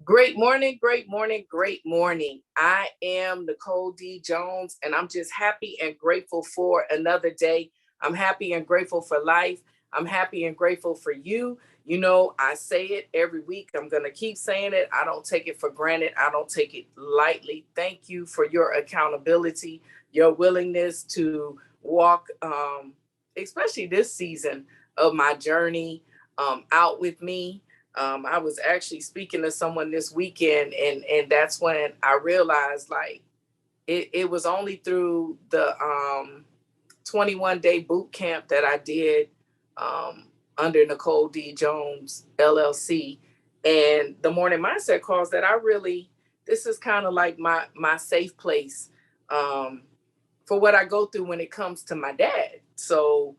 Great morning, great morning, great morning. I am Nicole D. Jones, and I'm just happy and grateful for another day. I'm happy and grateful for life. I'm happy and grateful for you. You know, I say it every week. I'm going to keep saying it. I don't take it for granted. I don't take it lightly. Thank you for your accountability, your willingness to walk, especially this season of my journey, out with me. I was actually speaking to someone this weekend, and that's when I realized like it was only through the 21-day boot camp that I did under Nicole D. Jones LLC and the morning mindset calls that I really, this is kind of like my safe place for what I go through when it comes to my dad. So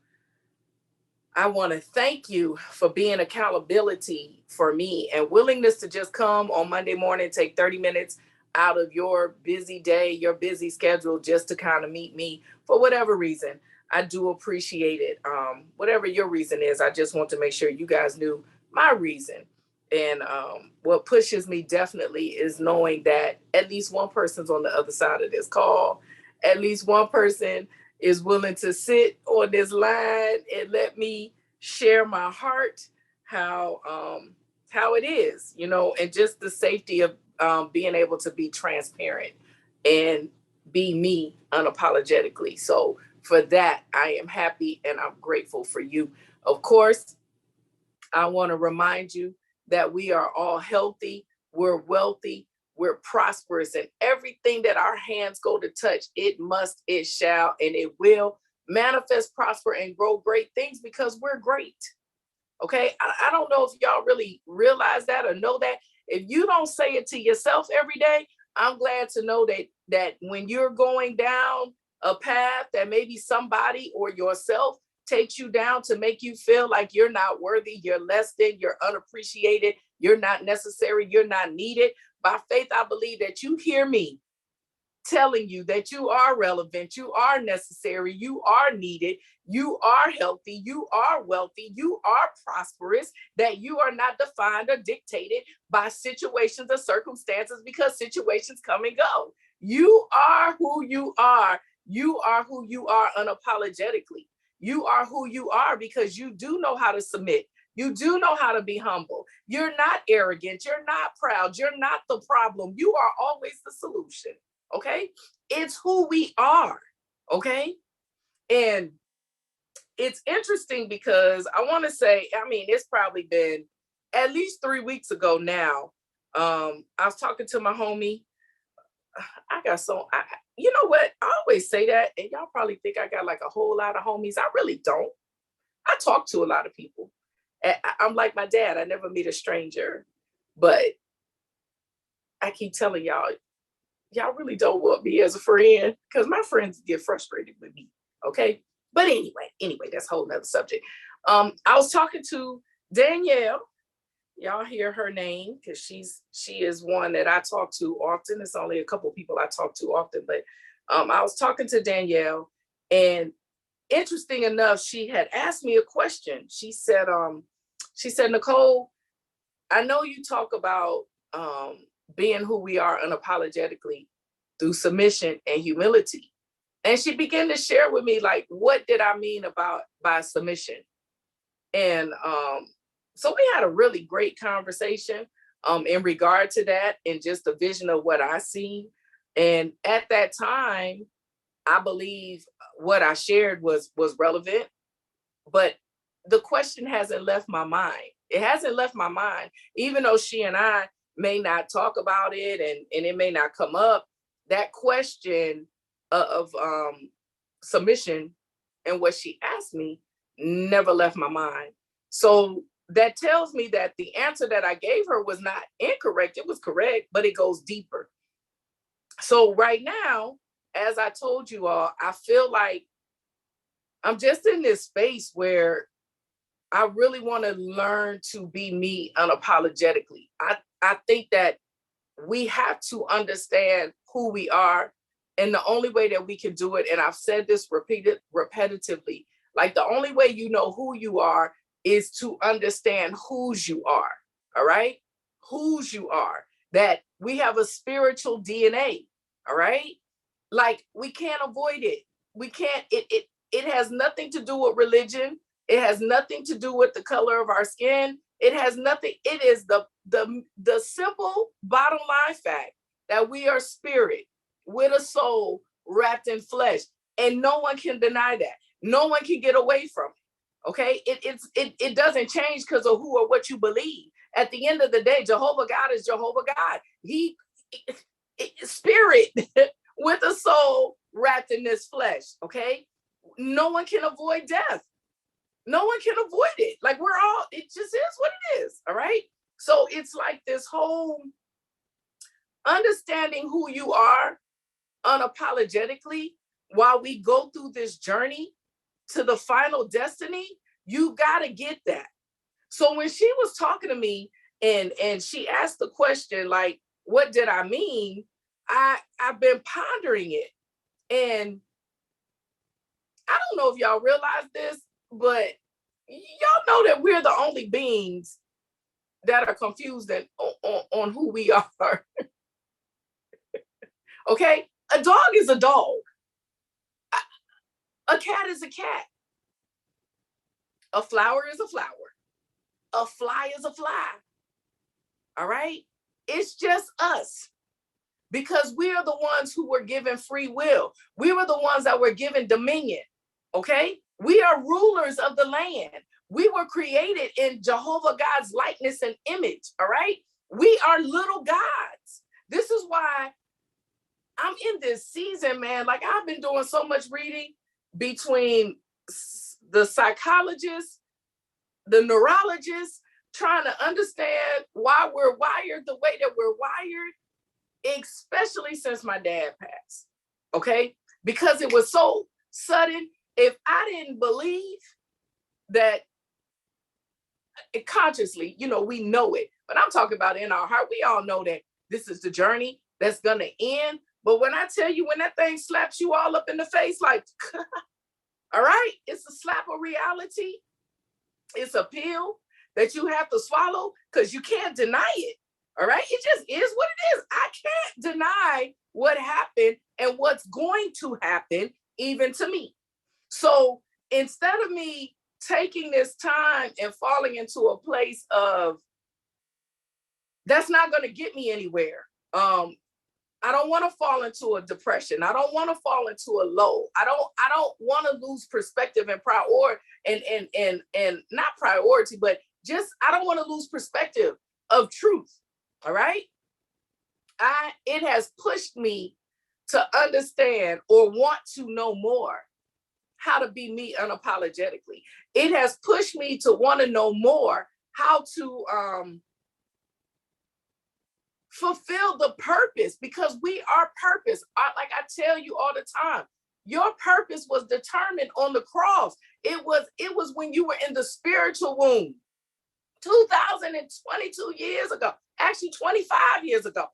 I want to thank you for being accountability for me and willingness to just come on Monday morning, take 30 minutes out of your busy day, your busy schedule, just to kind of meet me for whatever reason. I do appreciate it. Whatever your reason is, I just want to make sure you guys knew my reason. And what pushes me definitely is knowing that at least one person's on the other side of this call. At least one person is willing to sit on this line and let me share my heart, how it is, you know, and just the safety of being able to be transparent and be me unapologetically. So for that, I am happy and I'm grateful for you. Of course, I want to remind you that we are all healthy, we're wealthy, we're prosperous, and everything that our hands go to touch, it must, it shall, and it will manifest, prosper, and grow great things because we're great. Okay. I don't know if y'all really realize that or know that. If you don't say it to yourself every day, I'm glad to know that when you're going down a path that maybe somebody or yourself takes you down to make you feel like you're not worthy, you're less than, you're unappreciated, you're not necessary, you're not needed. By faith, I believe that you hear me telling you that you are relevant, you are necessary, you are needed, you are healthy, you are wealthy, you are prosperous, that you are not defined or dictated by situations or circumstances because situations come and go. You are who you are. You are who you are unapologetically. You are who you are because you do know how to submit. You do know how to be humble. You're not arrogant. You're not proud. You're not the problem. You are always the solution. Okay. It's who we are. Okay. And it's interesting because I want to say, I mean, it's probably been at least 3 weeks ago now. I was talking to my homie. I got so, you know what? I always say that, and y'all probably think I got like a whole lot of homies. I really don't. I talk to a lot of people. I'm like my dad. I never meet a stranger, but I keep telling y'all really don't want me as a friend because my friends get frustrated with me. Okay. But anyway, that's a whole nother subject. I was talking to Danielle. Y'all hear her name because she is one that I talk to often. It's only a couple of people I talk to often, but I was talking to Danielle, and interesting enough, she had asked me a question. She said, Nicole, I know you talk about being who we are unapologetically through submission and humility. And she began to share with me, like, what did I mean about by submission? And so we had a really great conversation in regard to that and just a vision of what I see. And at that time, I believe what I shared was relevant, but the question hasn't left my mind. It hasn't left my mind, even though she and I may not talk about it and it may not come up. That question of submission and what she asked me never left my mind. So that tells me that the answer that I gave her was not incorrect. It was correct, but it goes deeper. So right now, as I told you all, I feel like I'm just in this space where I really want to learn to be me unapologetically. I think that we have to understand who we are. And the only way that we can do it, and I've said this repetitively, like the only way you know who you are is to understand whose you are. All right. Whose you are. that we have a spiritual DNA. All right. Like, we can't avoid it. We can't, it has nothing to do with religion. It has nothing to do with the color of our skin. It has nothing. It is the simple bottom line fact that we are spirit with a soul wrapped in flesh. And no one can deny that. No one can get away from it. Okay. It doesn't change because of who or what you believe. At the end of the day, Jehovah God is Jehovah God. He spirit with a soul wrapped in this flesh. Okay. No one can avoid death. No one can avoid it. Like, we're all, it just is what it is. All right. So it's like this whole understanding who you are unapologetically while we go through this journey to the final destiny. You got to get that. So when she was talking to me and she asked the question, like, what did I mean? I've been pondering it. And I don't know if y'all realize this, but y'all know that we're the only beings that are confused on who we are. Okay? A dog is a dog. A cat is a cat. A flower is a flower. A fly is a fly. All right? It's just us. Because we are the ones who were given free will. We were the ones that were given dominion. Okay? We are rulers of the land. We were created in Jehovah God's likeness and image. All right? We are little gods. This is why I'm in this season, man. Like, I've been doing so much reading between the psychologists, the neurologists, trying to understand why we're wired the way that we're wired, especially since my dad passed. Okay? Because it was so sudden. If I didn't believe that consciously, we know it, but I'm talking about in our heart, we all know that this is the journey that's going to end. But when I tell you, when that thing slaps you all up in the face, like, all right, it's a slap of reality. It's a pill that you have to swallow because you can't deny it. All right. It just is what it is. I can't deny what happened and what's going to happen even to me. So instead of me taking this time and falling into a place of that's not going to get me anywhere. I don't want to fall into a depression. I don't want to fall into a low. I don't want to lose perspective and and not priority, but just I don't want to lose perspective of truth. All right. It has pushed me to understand or want to know more how to be me unapologetically. It has pushed me to want to know more how to fulfill the purpose, because we are purpose. Like I tell you all the time, your purpose was determined on the cross. It was when you were in the spiritual womb, 2022 years ago, actually 25 years ago,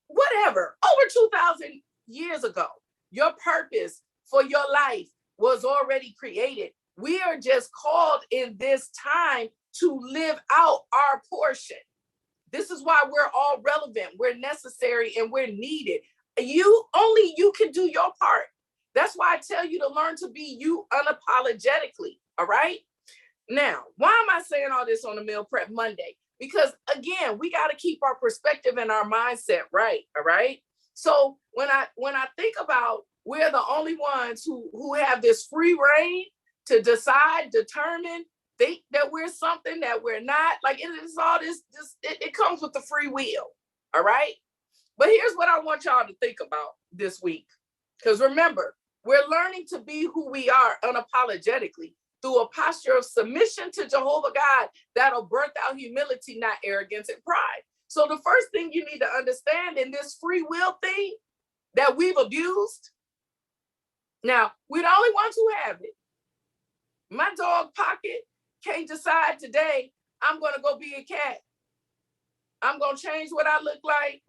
whatever, over 2,000 years ago, your purpose for your life was already created. We are just called in this time to live out our portion. This is why we're all relevant, we're necessary, and we're needed. Only you can do your part. That's why I tell you to learn to be you unapologetically. All right. Now, why am I saying all this on a Meal Prep Monday? Because again, we got to keep our perspective and our mindset right. All right. So when I think about we're the only ones who have this free reign to decide, determine, think that we're something that we're not. Like, it is all this it comes with the free will. All right. But here's what I want y'all to think about this week. Because remember, we're learning to be who we are unapologetically through a posture of submission to Jehovah God that'll birth out humility, not arrogance and pride. So the first thing you need to understand in this free will thing that we've abused, now, we're the only ones who have it. My dog Pocket can't decide today, I'm going to go be a cat. I'm going to change what I look like.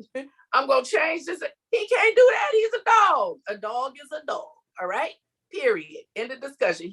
I'm going to change this. He can't do that. He's a dog. A dog is a dog. All right? Period. End of discussion.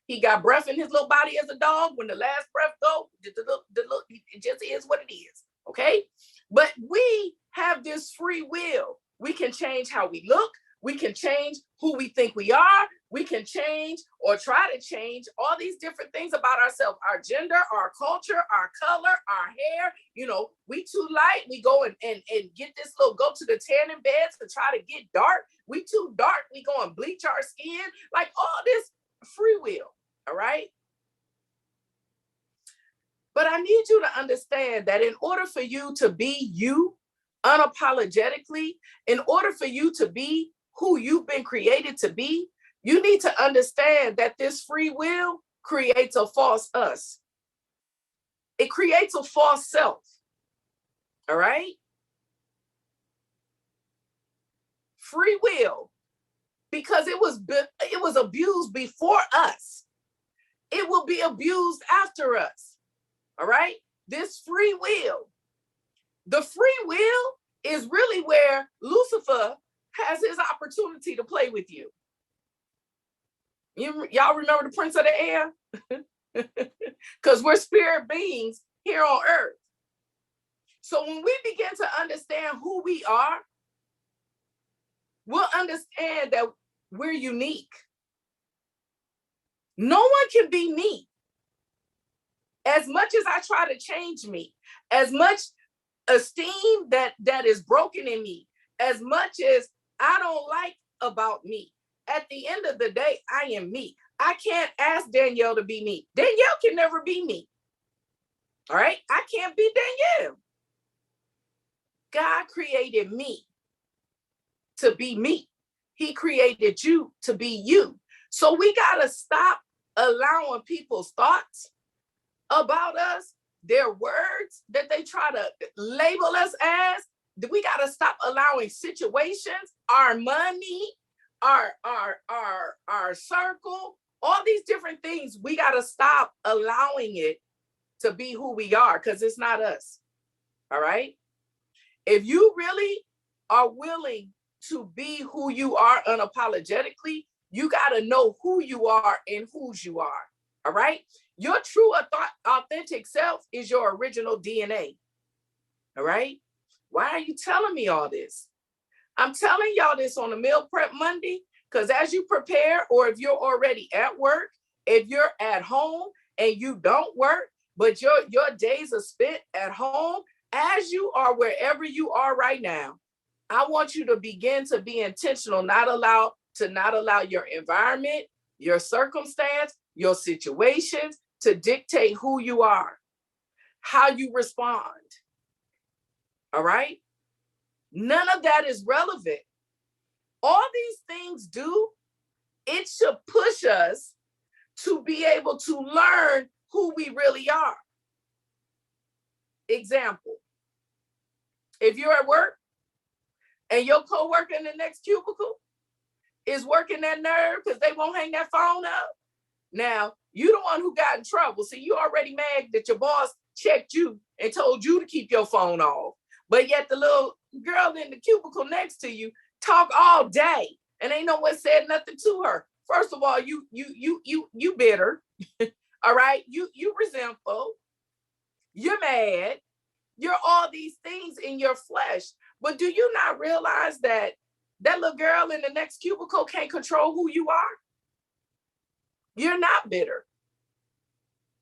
He got breath in his little body as a dog. When the last breath goes, it just is what it is. Okay? But we have this free will. We can change how we look. We can change who we think we are. We can change or try to change all these different things about ourselves, our gender, our culture, our color, our hair. You know, we too light. We go and get this little, go to the tanning beds to try to get dark. We too dark. We go and bleach our skin. Like all this free will. All right. But I need you to understand that in order for you to be you unapologetically, in order for you to be who you've been created to be, you need to understand that this free will creates a false us. It creates a false self. All right? Free will, because it was abused before us. It will be abused after us. All right? This free will. The free will is really where Lucifer has his opportunity to play with you. Y'all remember the Prince of the Air? Because we're spirit beings here on earth. So when we begin to understand who we are, we'll understand that we're unique. No one can be me. As much as I try to change me, as much esteem that is broken in me, as much as I don't like about me, at the end of the day, I am me. I can't ask Danielle to be me. Danielle can never be me. All right? I can't be Danielle. God created me to be me. He created you to be you. So we got to stop allowing people's thoughts about us, their words that they try to label us as. We got to stop allowing situations, our money, our circle, all these different things. We got to stop allowing it to be who we are, because it's not us. All right? If you really are willing to be who you are unapologetically, you got to know who you are and whose you are. All right? Your true authentic self is your original DNA. All right? Why are you telling me all this? I'm telling y'all this on a Meal Prep Monday, because as you prepare, or if you're already at work, if you're at home and you don't work, but your days are spent at home, as you are wherever you are right now, I want you to begin to be intentional, not allow your environment, your circumstance, your situations to dictate who you are, how you respond. All right? None of that is relevant. All these things do, it should push us to be able to learn who we really are. Example, if you're at work and your coworker in the next cubicle is working that nerve because they won't hang that phone up. Now, you the one who got in trouble. See, you already mad that your boss checked you and told you to keep your phone off. But yet the little girl in the cubicle next to you talk all day and ain't no one said nothing to her. First of all, you bitter. All right. You resentful. You're mad. You're all these things in your flesh. But do you not realize that little girl in the next cubicle can't control who you are? You're not bitter.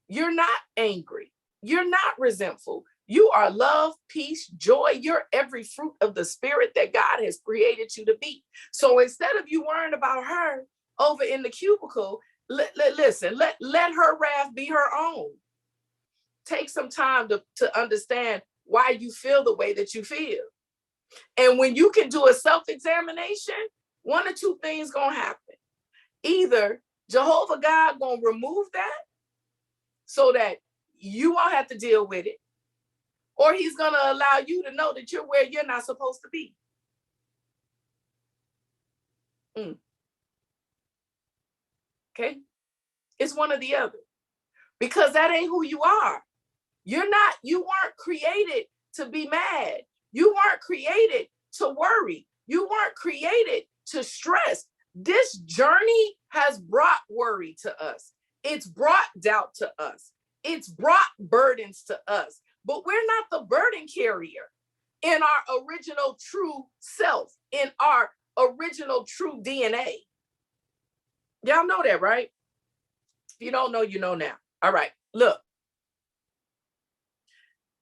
You're not angry. You're not resentful. You are love, peace, joy. You're every fruit of the spirit that God has created you to be. So instead of you worrying about her over in the cubicle, listen, let her wrath be her own. Take some time to understand why you feel the way that you feel. And when you can do a self-examination, one or two things gonna happen. Either Jehovah God gonna remove that so that you won't have to deal with it, or he's gonna allow you to know that you're where you're not supposed to be. Okay? It's one or the other. Because that ain't who you are. You weren't created to be mad. You weren't created to worry. You weren't created to stress. This journey has brought worry to us. It's brought doubt to us. It's brought burdens to us. But we're not the burden carrier. in our original true self, in our original true DNA. Y'all know that, right? If you don't know, you know now. All right, look.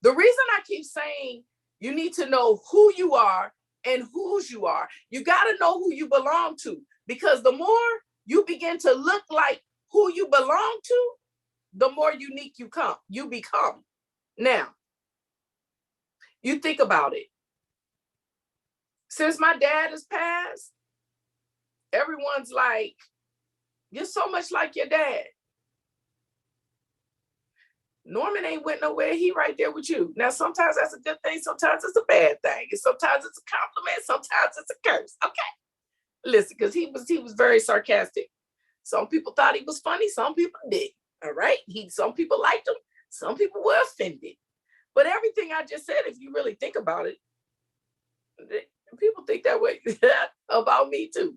The reason I keep saying you need to know who you are and whose you are, you got to know who you belong to, because the more you begin to look like who you belong to, the more unique you become. Now, you think about it. Since my dad has passed, everyone's like, you're so much like your dad. Norman ain't went nowhere. He right there with you. Now, sometimes that's a good thing. Sometimes it's a bad thing. And sometimes it's a compliment. Sometimes it's a curse. Okay. Listen, because he was very sarcastic. Some people thought he was funny. Some people did. All right. Some people liked him. Some people were offended. But everything I just said, if you really think about it, people think that way about me too.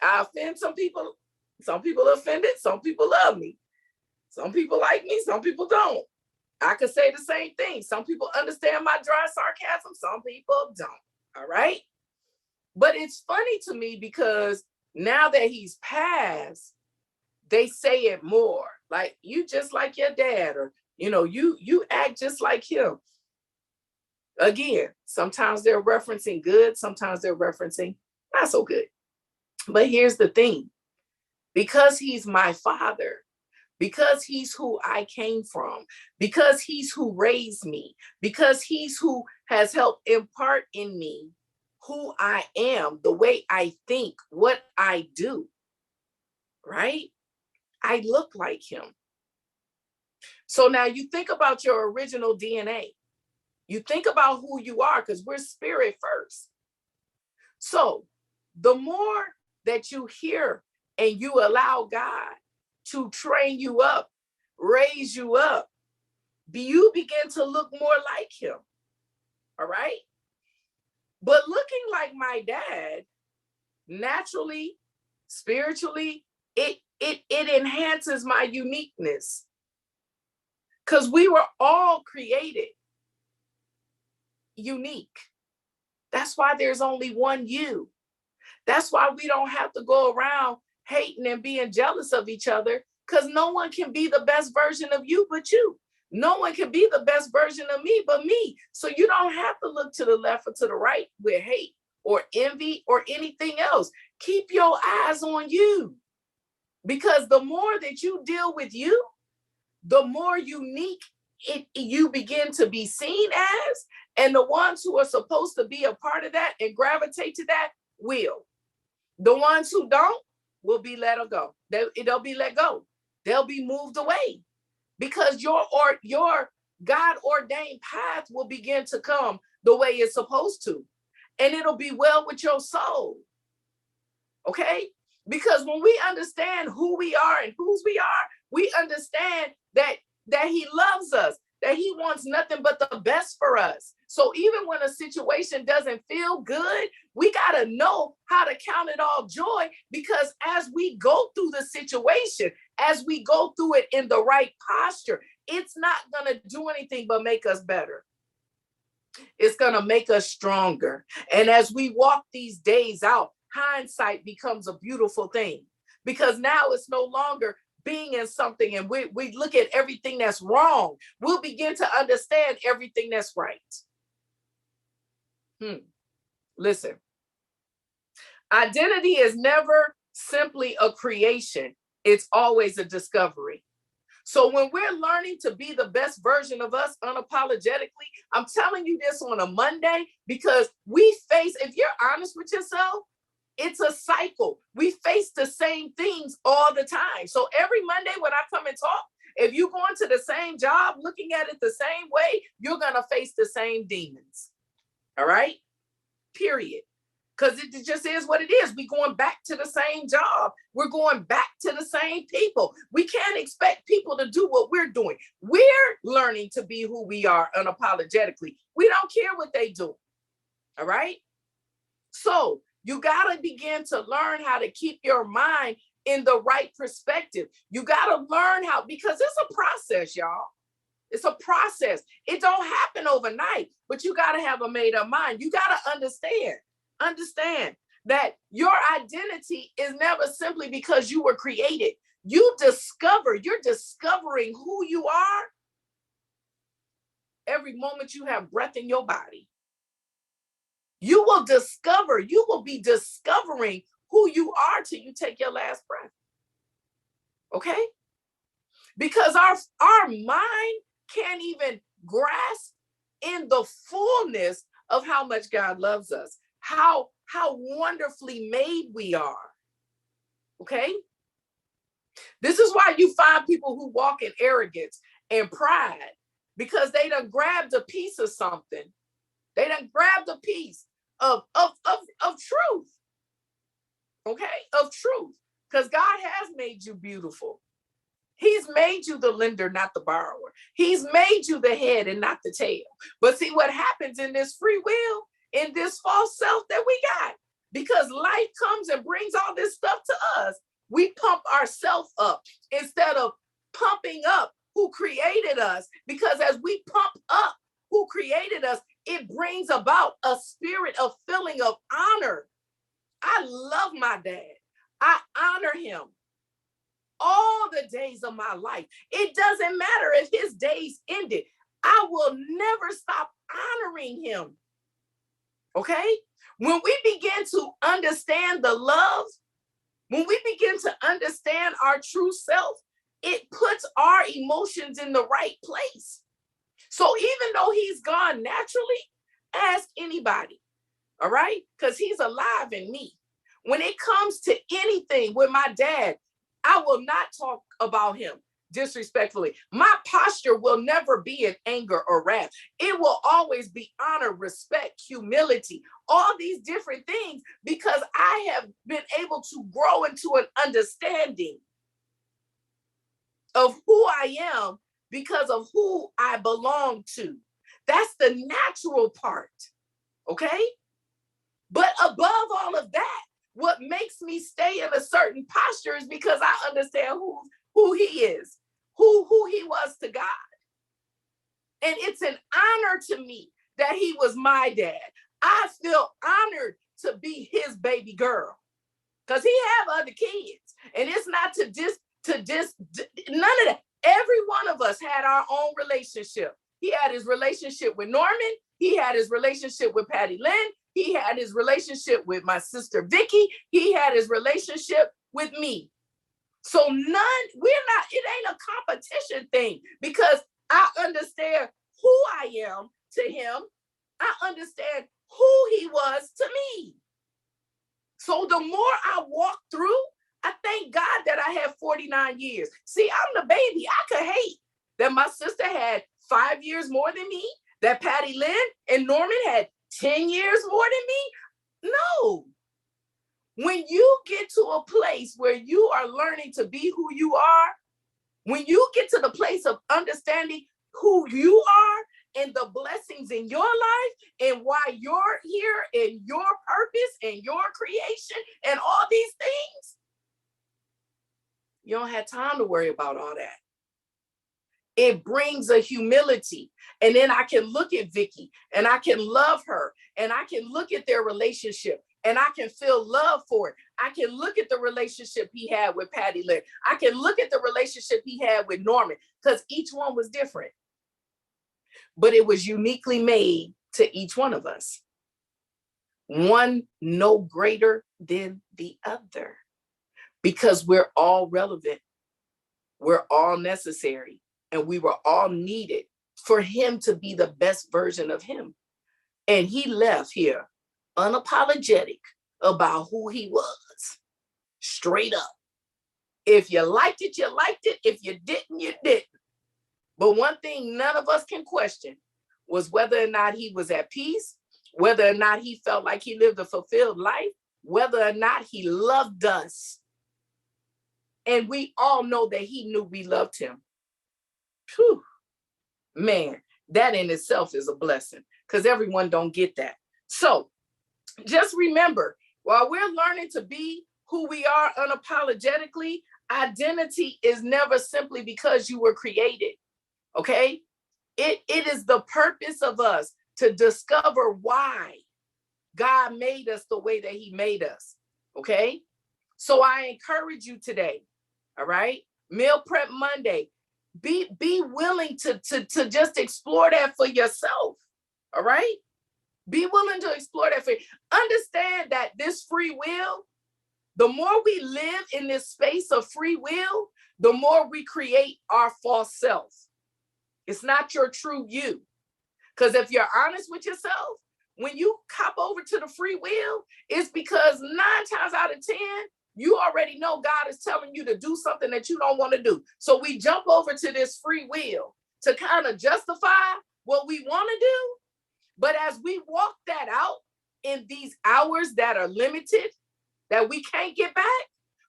I offend some people. Some people are offended. Some people love me. Some people like me. Some people don't. I could say the same thing. Some people understand my dry sarcasm. Some people don't. All right. But it's funny to me because now that he's passed, they say it more. Like, you just like your dad, or, you act just like him. Again, sometimes they're referencing good. Sometimes they're referencing not so good. But here's the thing. Because he's my father, because he's who I came from, because he's who raised me, because he's who has helped impart in me who I am, the way I think, what I do, right? I look like him. So now you think about your original DNA. You think about who you are, because we're spirit first. So the more that you hear and you allow God to train you up, raise you up, you begin to look more like him. All right. But looking like my dad, naturally, spiritually, it enhances my uniqueness. Because we were all created unique. That's why there's only one you. That's why we don't have to go around hating and being jealous of each other, because no one can be the best version of you but you. No one can be the best version of me but me. So you don't have to look to the left or to the right with hate or envy or anything else. Keep your eyes on you, because the more that you deal with you, the more unique you begin to be seen as, and the ones who are supposed to be a part of that and gravitate to that will. The ones who don't will be let go. They'll be let go. They'll be moved away, because your God ordained path will begin to come the way it's supposed to, and it'll be well with your soul. Okay? Because when we understand who we are and whose we are, we understand that he loves us, that he wants nothing but the best for us. So even when a situation doesn't feel good, we got to know how to count it all joy, because as we go through the situation, as we go through it in the right posture, it's not going to do anything but make us better. It's going to make us stronger. And as we walk these days out, hindsight becomes a beautiful thing, because now it's no longer being in something and we look at everything that's wrong. We'll begin to understand everything that's right. Listen, identity is never simply a creation. It's always a discovery. So when we're learning to be the best version of us unapologetically, I'm telling you this on a Monday, because we face, if you're honest with yourself, it's a cycle. We face the same things all the time. So every Monday when I come and talk, if you're going to the same job, looking at it the same way, you're going to face the same demons. All right? Period. Because it just is what it is. We're going back to the same job. We're going back to the same people. We can't expect people to do what we're doing. We're learning to be who we are unapologetically. We don't care what they do. All right? So you got to begin to learn how to keep your mind in the right perspective. You got to learn how, because it's a process, y'all. It's a process. It don't happen overnight, but you got to have a made up mind. You got to understand that your identity is never simply because you were created. You're discovering who you are every moment you have breath in your body. You will be discovering who you are till you take your last breath. Okay? Because our mind can't even grasp in the fullness of how much God loves us, how wonderfully made we are. Okay? This is why you find people who walk in arrogance and pride, because they done grabbed a piece of something. They done grabbed a piece of truth. Okay? Of truth. Because God has made you beautiful. He's made you the lender, not the borrower. He's made you the head and not the tail. But see what happens in this free will, in this false self that we got, because life comes and brings all this stuff to us. We pump ourselves up instead of pumping up who created us, because as we pump up who created us, it brings about a spirit of feeling of honor. I love my dad. I honor him all the days of my life. It doesn't matter if his days ended. I will never stop honoring him. Okay? When we begin to understand the love, when we begin to understand our true self, it puts our emotions in the right place. So even though he's gone naturally, ask anybody, all right? Because he's alive in me. When it comes to anything with my dad, I will not talk about him disrespectfully. My posture will never be in anger or wrath. It will always be honor, respect, humility, all these different things, because I have been able to grow into an understanding of who I am because of who I belong to. That's the natural part, okay? But above all of that, what makes me stay in a certain posture is because I understand who he is, who he was to God. And it's an honor to me that he was my dad. I feel honored to be his baby girl, because he have other kids. And it's not none of that. Every one of us had our own relationship. He had his relationship with Norman. He had his relationship with Patty Lynn. He had his relationship with my sister Vicky. He had his relationship with me. So it ain't a competition thing, because I understand who I am to him. I understand who he was to me. So the more I walk through, I thank God that I have 49 years. See, I'm the baby. I could hate that my sister had 5 years more than me, that Patty Lynn and Norman had 10 years more than me. No. When you get to a place where you are learning to be who you are, when you get to the place of understanding who you are and the blessings in your life and why you're here and your purpose and your creation and all these things, you don't have time to worry about all that. It brings a humility. And then I can look at Vicky and I can love her, and I can look at their relationship and I can feel love for it. I can look at the relationship he had with Patty Lynn. I can look at the relationship he had with Norman, because each one was different. But it was uniquely made to each one of us. One no greater than the other, because we're all relevant. We're all necessary, and we were all needed for him to be the best version of him. And he left here unapologetic about who he was, straight up. If you liked it, you liked it. If you didn't, you didn't. But one thing none of us can question was whether or not he was at peace, whether or not he felt like he lived a fulfilled life, whether or not he loved us. And we all know that he knew we loved him. Whew. Man, that in itself is a blessing, because everyone don't get that. So just remember, while we're learning to be who we are unapologetically, identity is never simply because you were created. Okay? It is the purpose of us to discover why God made us the way that he made us. Okay. So I encourage you today. All right. Meal Prep Monday. Be willing to just explore that for yourself. All right. Be willing to explore that for you. Understand that this free will, the more we live in this space of free will, the more we create our false self. It's not your true you. Because if you're honest with yourself, when you cop over to the free will, it's because 9 times out of 10, you already know God is telling you to do something that you don't want to do. So we jump over to this free will to kind of justify what we want to do. But as we walk that out in these hours that are limited, that we can't get back,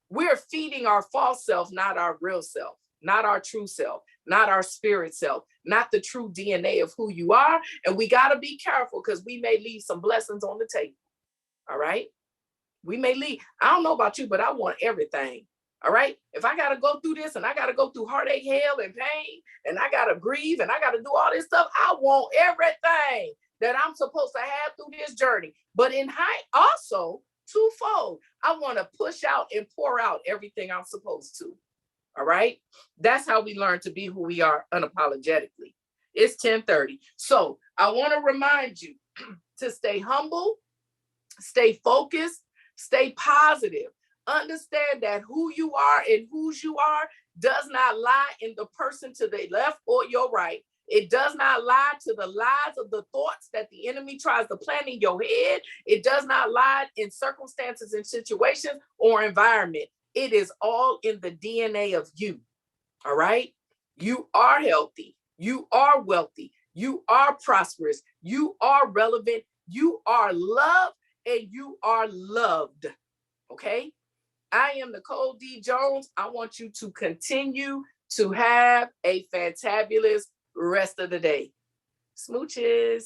we're feeding our false self, not our real self, not our true self, not our spirit self, not the true DNA of who you are. And we got to be careful because we may leave some blessings on the table. All right. We may leave. I don't know about you, but I want everything. All right. If I got to go through this and I got to go through heartache, hell, and pain, and I got to grieve and I got to do all this stuff, I want everything that I'm supposed to have through this journey. But in high, also twofold, I want to push out and pour out everything I'm supposed to. All right. That's how we learn to be who we are unapologetically. It's 10:30. So I want to remind you to stay humble, stay focused, stay positive. Understand that who you are and whose you are does not lie in the person to the left or your right. It does not lie to the lies of the thoughts that the enemy tries to plant in your head. It does not lie in circumstances and situations or environment. It is all in the DNA of you. All right. You are healthy. You are wealthy. You are prosperous. You are relevant. You are loved and you are loved. Okay. I am Nicole D. Jones. I want you to continue to have a fantabulous rest of the day. Smooches.